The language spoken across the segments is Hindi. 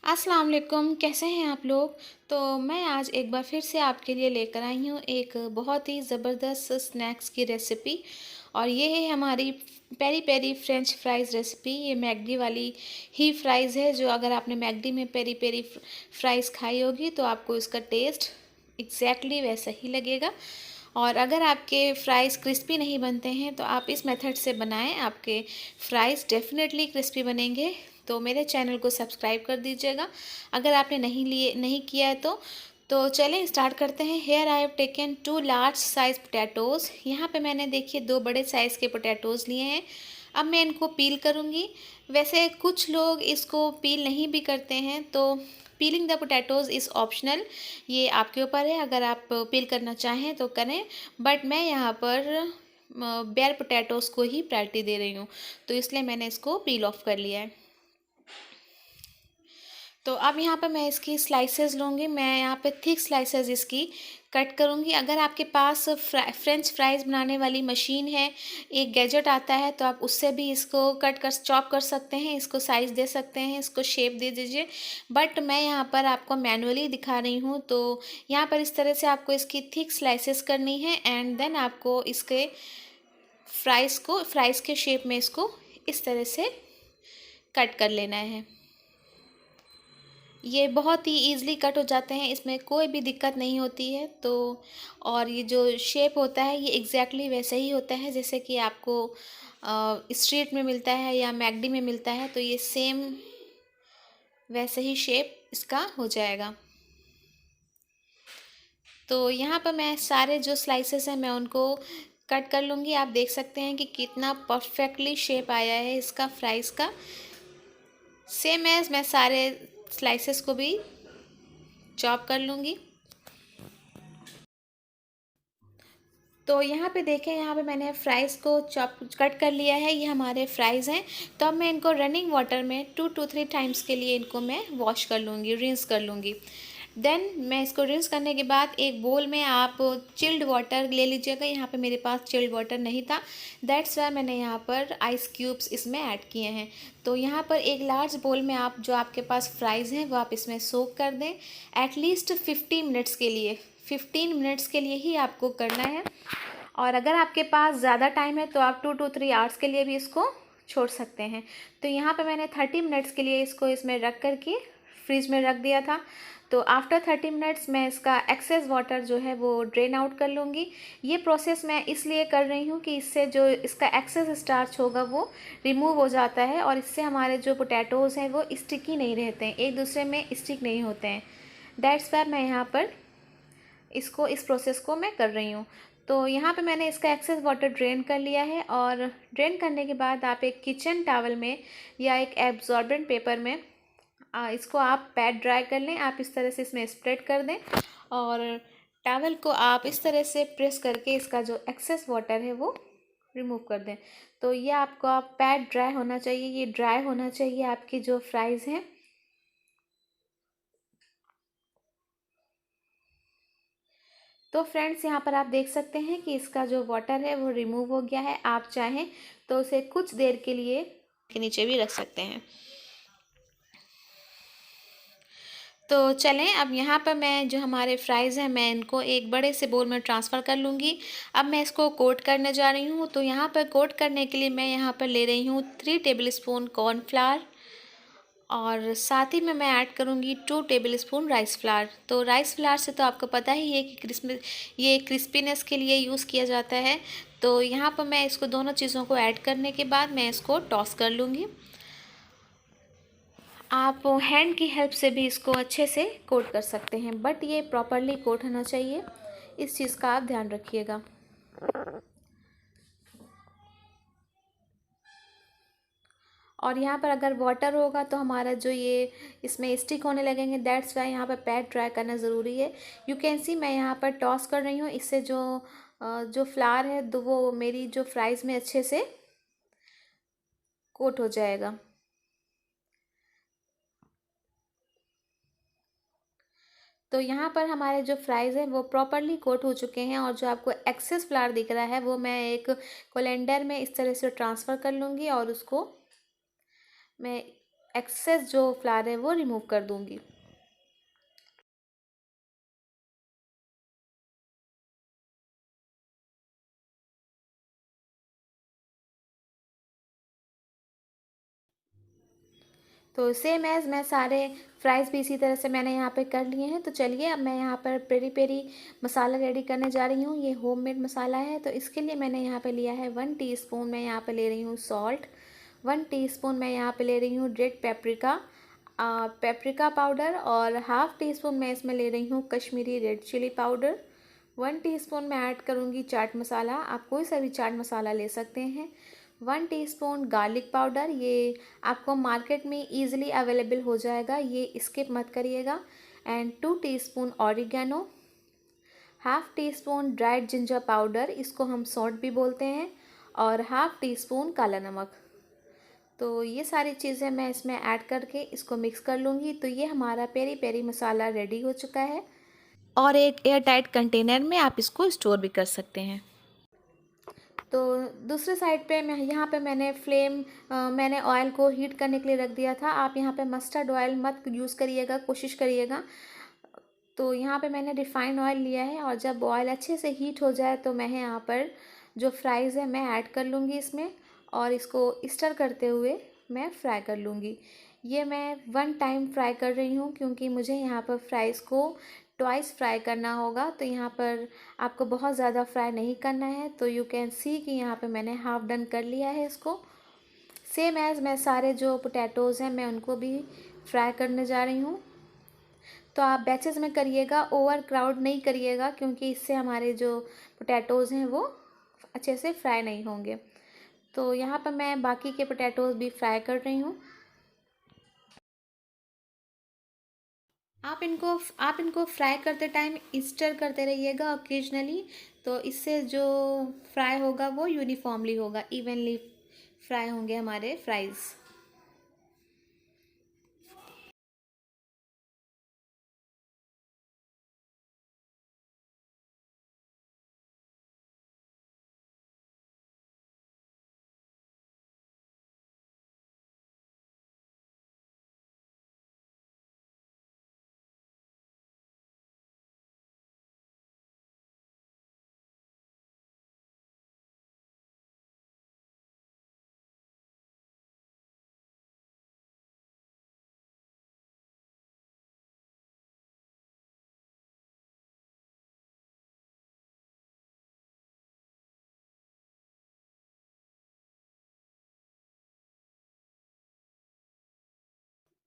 अस्सलाम वालेकुम, कैसे हैं आप लोग। तो मैं आज एक बार फिर से आपके लिए लेकर आई हूँ एक बहुत ही ज़बरदस्त स्नैक्स की रेसिपी। और ये है हमारी peri peri french fries recipe. ये मैकडी वाली ही फ्राइज़ है, जो अगर आपने मैकडी में पेरी पेरी फ्राइज़ खाई होगी तो आपको इसका टेस्ट एग्जैक्टली वैसा ही लगेगा। और अगर आपके फ्राइज़ क्रिस्पी नहीं बनते हैं तो आप इस मेथड से बनाएं, आपके फ्राइज़ डेफिनेटली क्रिस्पी बनेंगे। तो मेरे चैनल को सब्सक्राइब कर दीजिएगा अगर आपने नहीं किया है तो चलें स्टार्ट करते हैं। Here I have taken 2 large size potatoes. यहाँ पे मैंने देखिए 2 बड़े साइज़ के पोटैटोज़ लिए हैं। अब मैं इनको पील करूँगी। वैसे कुछ लोग इसको पील नहीं भी करते हैं, तो piling the potatoes is optional. ये आपके ऊपर है, अगर आप पील करना चाहें तो करें। बट मैं यहाँ पर बेयर पोटैटोज़ को ही प्रायोरिटी दे रही हूँ, तो इसलिए मैंने इसको पील ऑफ कर लिया है। तो अब यहाँ पे मैं इसकी स्लाइसेस लूँगी। मैं यहाँ पे थिक स्लाइसेस इसकी कट करूँगी। अगर आपके पास फ्रेंच फ्राइज़ बनाने वाली मशीन है, एक गैजेट आता है, तो आप उससे भी इसको चॉप कर सकते हैं, इसको साइज़ दे सकते हैं, इसको शेप दे दीजिए। बट मैं यहाँ पर आपको मैनुअली दिखा रही हूँ। तो यहाँ पर इस तरह से आपको इसकी थिक स्लाइसेस करनी है एंड देन आपको इसके फ्राइज़ के शेप में इसको इस तरह से कट कर लेना है। ये बहुत ही ईज़िली कट हो जाते हैं, इसमें कोई भी दिक्कत नहीं होती है। तो और ये जो शेप होता है ये एग्जैक्टली वैसे ही होता है जैसे कि आपको स्ट्रीट में मिलता है या मैकडी में मिलता है, तो ये सेम वैसे ही शेप इसका हो जाएगा। तो यहाँ पर मैं सारे जो स्लाइसेस हैं मैं उनको कट कर लूँगी। आप देख सकते हैं कि कितना परफेक्टली शेप आया है इसका फ्राइज़ का। सेम एज़ मैं सारे स्लाइसेस को भी चॉप कर लूँगी। तो यहाँ पे देखें, यहाँ पे मैंने फ़्राइज़ को कट कर लिया है। ये हमारे फ़्राइज़ हैं। तो अब मैं इनको रनिंग वाटर में 2 to 3 टाइम्स के लिए इनको मैं वॉश कर लूँगी, रिंस कर लूँगी। देन मैं इसको रिंस करने के बाद एक बोल में आप चिल्ड वाटर ले लीजिएगा। यहाँ पे मेरे पास चिल्ड वाटर नहीं था, दैट्स वाई मैंने यहाँ पर आइस क्यूब्स इसमें ऐड किए हैं। तो यहाँ पर एक लार्ज बोल में आप जो आपके पास फ़्राइज़ हैं वो आप इसमें सोक कर दें एटलीस्ट 15 मिनट्स के लिए। 15 मिनट्स के लिए ही आपको करना है। और अगर आपके पास ज़्यादा टाइम है तो आप 2 to 3 आवर्स के लिए भी इसको छोड़ सकते हैं। तो यहाँ पे मैंने 30 मिनट्स के लिए इसको इसमें रख कर के फ्रिज में रख दिया था। तो आफ्टर 30 मिनट्स मैं इसका एक्सेस वाटर जो है वो ड्रेन आउट कर लूँगी। ये प्रोसेस मैं इसलिए कर रही हूँ कि इससे जो इसका एक्सेस स्टार्च होगा वो रिमूव हो जाता है और इससे हमारे जो पोटैटोज़ हैं वो स्टिकी नहीं रहते हैं, एक दूसरे में स्टिक नहीं होते हैं। दैट्स वाई मैं यहाँ पर इस प्रोसेस को मैं कर रही हूँ। तो यहाँ पे मैंने इसका एक्सेस वाटर ड्रेन कर लिया है। और ड्रेन करने के बाद आप एक किचन टॉवल में या एक एब्जॉर्बेंट पेपर में इसको आप पैड ड्राई कर लें। आप इस तरह से इसमें स्प्रेड कर दें और टॉवल को आप इस तरह से प्रेस करके इसका जो एक्सेस वाटर है वो रिमूव कर दें। तो ये आपका पैड ड्राई होना चाहिए, ये ड्राई होना चाहिए आपकी जो फ्राइज़ हैं। तो फ्रेंड्स, यहाँ पर आप देख सकते हैं कि इसका जो वाटर है वो रिमूव हो गया है। आप चाहें तो उसे कुछ देर के लिए के नीचे भी रख सकते हैं। तो चलें, अब यहाँ पर मैं जो हमारे फ्राइज़ हैं मैं इनको एक बड़े से बोल में ट्रांसफ़र कर लूँगी। अब मैं इसको कोट करने जा रही हूँ। तो यहाँ पर कोट करने के लिए मैं यहाँ पर ले रही हूँ 3 टेबलस्पून कॉर्नफ्लावर और साथ ही में मैं ऐड करूँगी 2 टेबलस्पून राइस फ्लावर। तो राइस फ्लावर से तो आपको पता ही है कि ये क्रिस्पीनेस के लिए यूज़ किया जाता है। तो यहाँ पर मैं इसको दोनों चीज़ों को ऐड करने के बाद मैं इसको टॉस कर लूँगी। आप हैंड की हेल्प से भी इसको अच्छे से कोट कर सकते हैं, बट ये प्रॉपरली कोट होना चाहिए, इस चीज़ का आप ध्यान रखिएगा। और यहाँ पर अगर वाटर होगा तो हमारा जो ये इसमें स्टिक होने लगेंगे, दैट्स वाई यहाँ पर पैड ड्राई करना ज़रूरी है। यू कैन सी मैं यहाँ पर टॉस कर रही हूँ, इससे जो फ्लावर है तो वो मेरी जो फ्राइज़ में अच्छे से कोट हो जाएगा। तो यहाँ पर हमारे जो फ्राइज़ हैं वो प्रॉपरली कोट हो चुके हैं और जो आपको एक्सेस फ्लावर दिख रहा है वो मैं एक कोलेंडर में इस तरह से ट्रांसफ़र कर लूँगी और उसको मैं एक्सेस जो फ्लावर है वो रिमूव कर दूँगी। तो सेम एज़ मैं सारे फ्राइज़ भी इसी तरह से मैंने यहाँ पे कर लिए हैं। तो चलिए अब मैं यहाँ पर पेरी पेरी मसाला रेडी करने जा रही हूँ। ये होममेड मसाला है, तो इसके लिए मैंने यहाँ पे लिया है 1 टीस्पून मैं यहाँ पे ले रही हूँ सॉल्ट, 1 टीस्पून मैं यहाँ पे ले रही हूँ रेड पेपरिका पाउडर, और हाफ़ टी स्पून मैं इसमें ले रही हूँ Kashmiri red chilli powder. 1 teaspoon मैं ऐड करूँगी चाट मसाला, आप कोई सा भी चाट मसाला ले सकते हैं। 1 टीस्पून गार्लिक पाउडर, ये आपको मार्केट में ईज़िली अवेलेबल हो जाएगा, ये स्किप मत करिएगा। And 2 teaspoon oregano, half tea spoon dried ginger powder, इसको हम सॉल्ट भी बोलते हैं, और हाफ़ टी स्पून काला नमक। तो ये सारी चीज़ें मैं इसमें ऐड करके इसको मिक्स कर लूँगी। तो ये हमारा पेरी पेरी मसाला रेडी हो चुका है, और एक एयर टाइट कंटेनर में आप इसको स्टोर भी कर सकते हैं। तो दूसरे साइड पे मैं यहाँ पे मैंने ऑयल को हीट करने के लिए रख दिया था। आप यहाँ पे मस्टर्ड ऑयल मत यूज़ करिएगा, कोशिश करिएगा। तो यहाँ पे मैंने रिफ़ाइंड ऑयल लिया है, और जब ऑयल अच्छे से हीट हो जाए तो मैं यहाँ पर जो फ्राइज़ है मैं ऐड कर लूँगी इसमें, और इसको स्टर करते हुए मैं फ्राई कर लूँगी। ये मैं 1 टाइम फ्राई कर रही हूँ, क्योंकि मुझे यहाँ पर फ्राइज़ को ट्वाइस फ्राई करना होगा। तो यहाँ पर आपको बहुत ज़्यादा फ्राई नहीं करना है। तो यू कैन सी कि यहाँ पे मैंने हाफ़ डन कर लिया है इसको। सेम एज़ मैं सारे जो पोटैटोज़ हैं मैं उनको भी फ्राई करने जा रही हूँ। तो आप बैचेस में करिएगा, ओवर क्राउड नहीं करिएगा, क्योंकि इससे हमारे जो पोटैटोज़ हैं वो अच्छे से फ्राई नहीं होंगे। तो यहाँ पर मैं बाकी के पोटैटोज़ भी फ्राई कर रही हूँ। आप इनको फ्राई करते टाइम स्टर करते रहिएगा ओकेजनली। तो इससे जो फ्राई होगा वो यूनिफॉर्मली होगा, इवनली फ्राई होंगे हमारे फ्राइज़।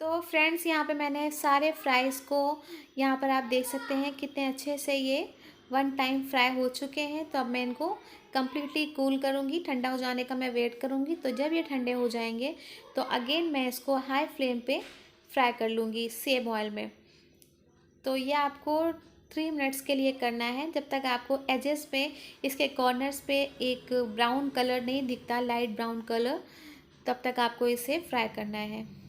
तो फ्रेंड्स यहाँ पे मैंने सारे फ्राइज़ को, यहाँ पर आप देख सकते हैं कितने अच्छे से ये 1 टाइम फ्राई हो चुके हैं। तो अब मैं इनको कम्प्लीटली कूल करूँगी, ठंडा हो जाने का मैं वेट करूँगी। तो जब ये ठंडे हो जाएंगे तो अगेन मैं इसको हाई फ्लेम पे फ्राई कर लूँगी सेम ऑयल में। तो ये आपको 3 मिनट्स के लिए करना है, जब तक आपको एजेस पे, इसके कॉर्नर्स पे एक ब्राउन कलर नहीं दिखता, लाइट ब्राउन कलर, तब तक आपको इसे फ्राई करना है।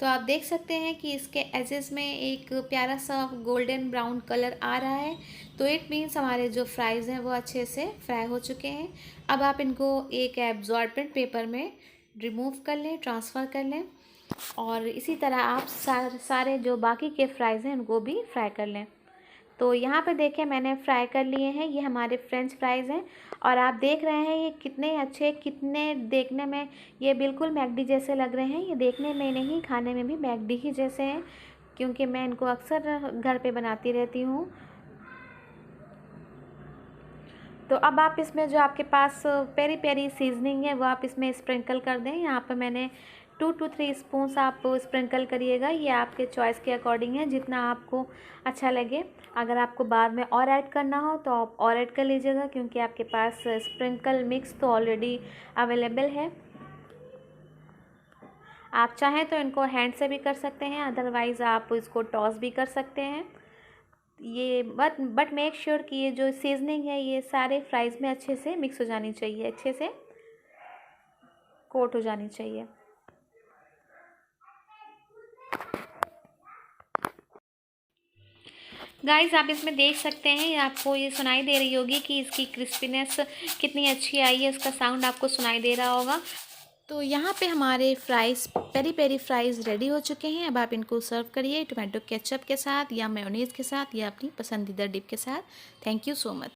तो आप देख सकते हैं कि इसके एजेस में एक प्यारा सा गोल्डन ब्राउन कलर आ रहा है। तो इट मीन्स हमारे जो फ्राइज़ हैं वो अच्छे से फ्राई हो चुके हैं। अब आप इनको एक एब्जॉर्बेंट पेपर में रिमूव कर लें, ट्रांसफ़र कर लें, और इसी तरह आप सारे जो बाकी के फ्राइज़ हैं उनको भी फ्राई कर लें। तो यहाँ पे देखें मैंने फ्राई कर लिए हैं, ये हमारे फ्रेंच फ्राइज़ हैं, और आप देख रहे हैं ये कितने अच्छे, कितने देखने में ये बिल्कुल मैकडी जैसे लग रहे हैं। ये देखने में नहीं, खाने में भी मैकडी ही जैसे हैं, क्योंकि मैं इनको अक्सर घर पे बनाती रहती हूँ। तो अब आप इसमें जो आपके पास पेरी पेरी सीजनिंग है वो आप इसमें स्प्रिंकल कर दें। यहाँ पर मैंने 2 to 3 स्पून्स आप स्प्रिंकल करिएगा, ये आपके चॉइस के अकॉर्डिंग है, जितना आपको अच्छा लगे। अगर आपको बाद में और ऐड करना हो तो आप और ऐड कर लीजिएगा, क्योंकि आपके पास स्प्रिंकल मिक्स तो ऑलरेडी अवेलेबल है। आप चाहें तो इनको हैंड से भी कर सकते हैं, अदरवाइज़ आप इसको टॉस भी कर सकते हैं। ये बट मेक श्योर कि ये जो सीजनिंग है ये सारे फ्राइज़ में अच्छे से मिक्स हो जानी चाहिए, अच्छे से कोट हो जानी चाहिए। गाइस आप इसमें देख सकते हैं, आपको ये सुनाई दे रही होगी कि इसकी क्रिस्पीनेस कितनी अच्छी आई है, इसका साउंड आपको सुनाई दे रहा होगा। तो यहाँ पे हमारे fries peri peri fries ready हो चुके हैं। अब आप इनको सर्व करिए टोमेटो केचप के साथ या मेयोनीज़ के साथ या अपनी पसंदीदा डिप के साथ। Thank you so much.